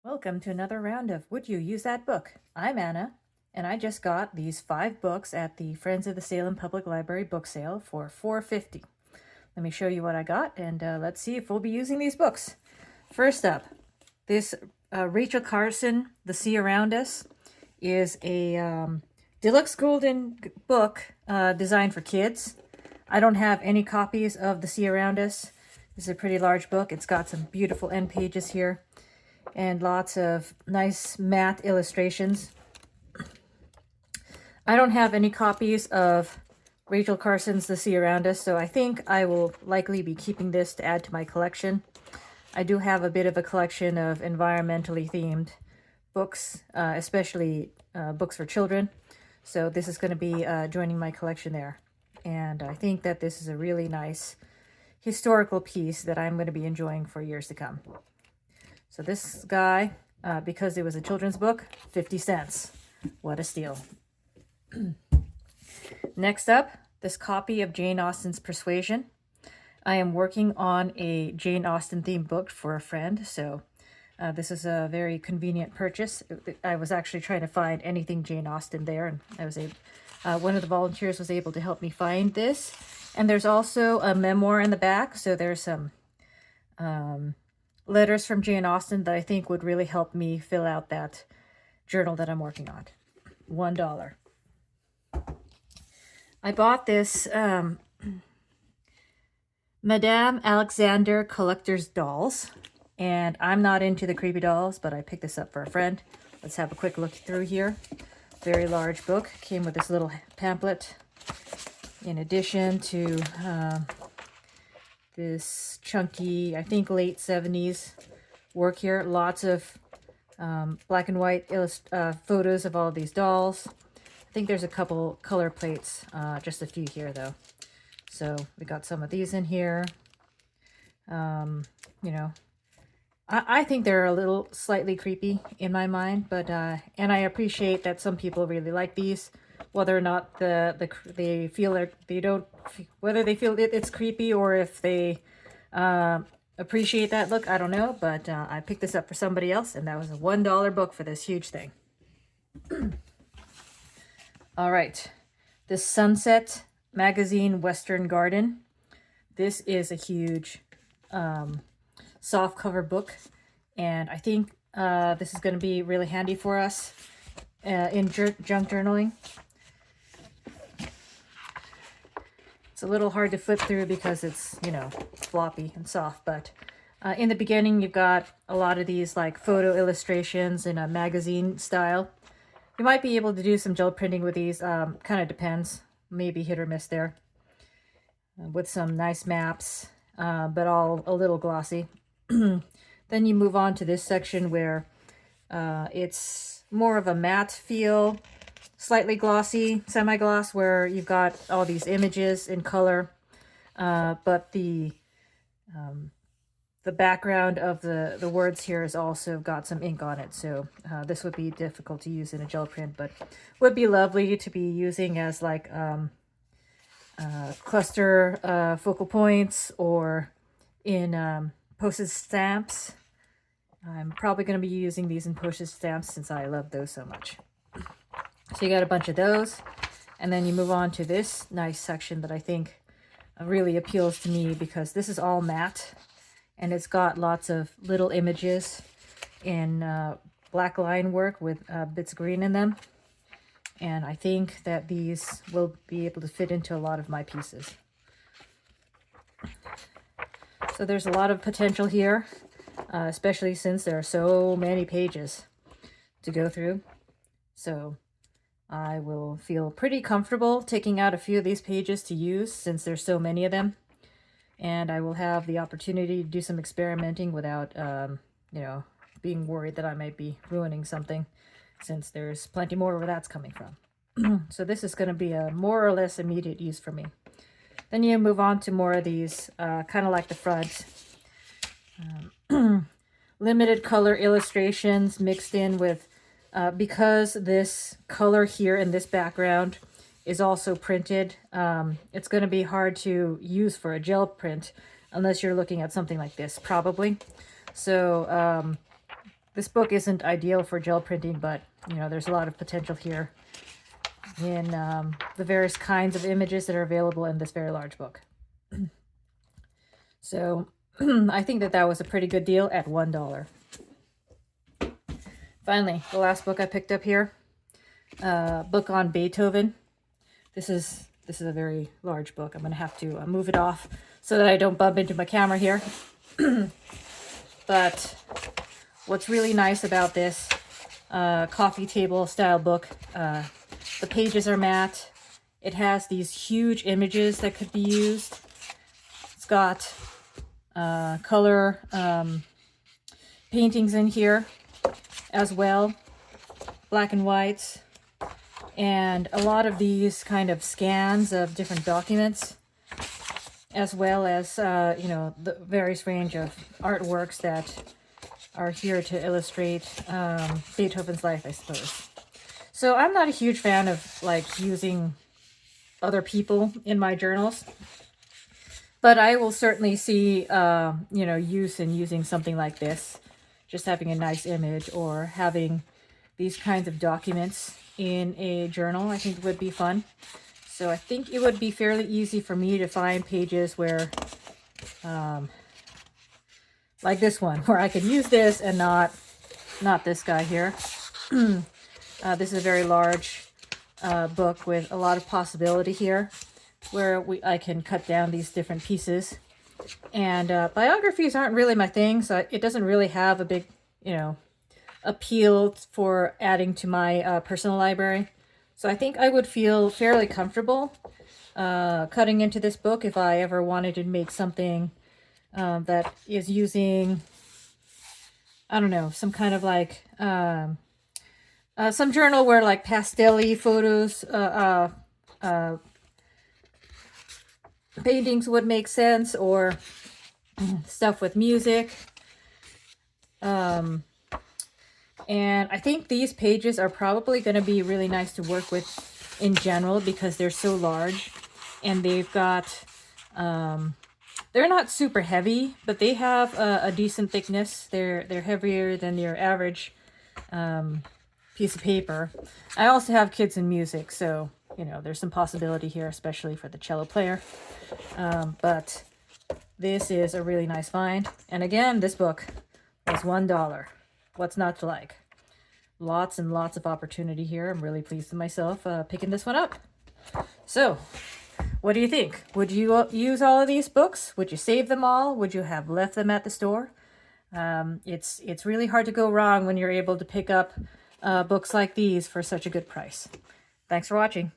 Welcome to another round of Would You Use That Book? I'm Anna, and I just got these 5 books at the Friends of the Salem Public Library book sale for $4.50. Let me show you what I got, and let's see if we'll be using these books. First up, this Rachel Carson, The Sea Around Us, is a deluxe golden book designed for kids. I don't have any copies of The Sea Around Us. This is a pretty large book. It's got some beautiful end pages here and lots of nice matte illustrations. I don't have any copies of Rachel Carson's The Sea Around Us, so I think I will likely be keeping this to add to my collection. I do have a bit of a collection of environmentally themed books, especially books for children, so this is going to be joining my collection there. And I think that this is a really nice historical piece that I'm going to be enjoying for years to come. So this guy, because it was a children's book, 50 cents. What a steal. Next up, this copy of Jane Austen's Persuasion. I am working on a Jane Austen themed book for a friend, so this is a very convenient purchase. I was actually trying to find anything Jane Austen there, and I was one of the volunteers was able to help me find this. And there's also a memoir in the back, so there's some letters from Jane Austen that I think would really help me fill out that journal that I'm working on. $1. I bought this Madame Alexander Collector's Dolls, and I'm not into the creepy dolls, but I picked this up for a friend. Let's have a quick look through here. Very large book. Came with this little pamphlet in addition to this chunky, I think late 70s work here. Lots of black and white photos of all these dolls. I think there's a couple color plates, just a few here though. So we got some of these in here. You know, I think they're a little slightly creepy in my mind, but and I appreciate that some people really like these. Whether or not they feel whether they feel it's creepy or if they appreciate that look, I don't know. But I picked this up for somebody else, and that was a $1 book for this huge thing. All right, this Sunset Magazine Western Garden. This is a huge soft cover book, and I think this is going to be really handy for us in junk journaling. It's a little hard to flip through because it's, you know, floppy and soft, but in the beginning you've got a lot of these like photo illustrations in a magazine style. You might be able to do some gel printing with these, kind of depends, maybe hit or miss there, with some nice maps, but all a little glossy. Then you move on to this section where it's more of a matte feel, slightly glossy, semi-gloss, where you've got all these images in color, but the background of the words here has also got some ink on it, so this would be difficult to use in a gel print, but would be lovely to be using as like cluster focal points or in postage stamps. I'm probably going to be using these in postage stamps since I love those so much. So you got a bunch of those, and then you move on to this nice section that I think really appeals to me because this is all matte, and it's got lots of little images in black line work with bits of green in them. And I think that these will be able to fit into a lot of my pieces. So there's a lot of potential here, especially since there are so many pages to go through. So I will feel pretty comfortable taking out a few of these pages to use since there's so many of them. And I will have the opportunity to do some experimenting without, you know, being worried that I might be ruining something, since there's plenty more where that's coming from. So this is going to be a more or less immediate use for me. Then you move on to more of these, kind of like the front. Limited color illustrations mixed in with, because this color here in this background is also printed, it's going to be hard to use for a gel print unless you're looking at something like this, probably. So This book isn't ideal for gel printing, but you know, there's a lot of potential here in the various kinds of images that are available in this very large book. So I think that was a pretty good deal at $1. Finally, the last book I picked up here, book on Beethoven. This is a very large book. I'm going to have to move it off so that I don't bump into my camera here. But what's really nice about this coffee table style book, the pages are matte. It has these huge images that could be used. It's got color paintings in here as well, black and whites, and a lot of these kind of scans of different documents, as well as you know, the various range of artworks that are here to illustrate Beethoven's life, I suppose. So I'm not a huge fan of like using other people in my journals, but I will certainly see you know, use in using something like this, just having a nice image or having these kinds of documents in a journal. I think would be fun. So I think it would be fairly easy for me to find pages where like this one, where I could use this and not this guy here. This is a very large book with a lot of possibility here, where I can cut down these different pieces. And biographies aren't really my thing, so it doesn't really have a big, you know, appeal for adding to my personal library. So I think I would feel fairly comfortable cutting into this book if I ever wanted to make something that is using, I don't know, some kind of like some journal where like pastel-y photos, paintings would make sense, or stuff with music. And I think these pages are probably going to be really nice to work with in general because they're so large, and they've got, they're not super heavy, but they have a decent thickness. They're heavier than your average piece of paper. I also have kids in music, so you know, there's some possibility here, especially for the cello player. But this is a really nice find. And again, this book was $1. What's not to like? Lots and lots of opportunity here. I'm really pleased with myself picking this one up. So, what do you think? Would you use all of these books? Would you save them all? Would you have left them at the store? It's really hard to go wrong when you're able to pick up books like these for such a good price. Thanks for watching.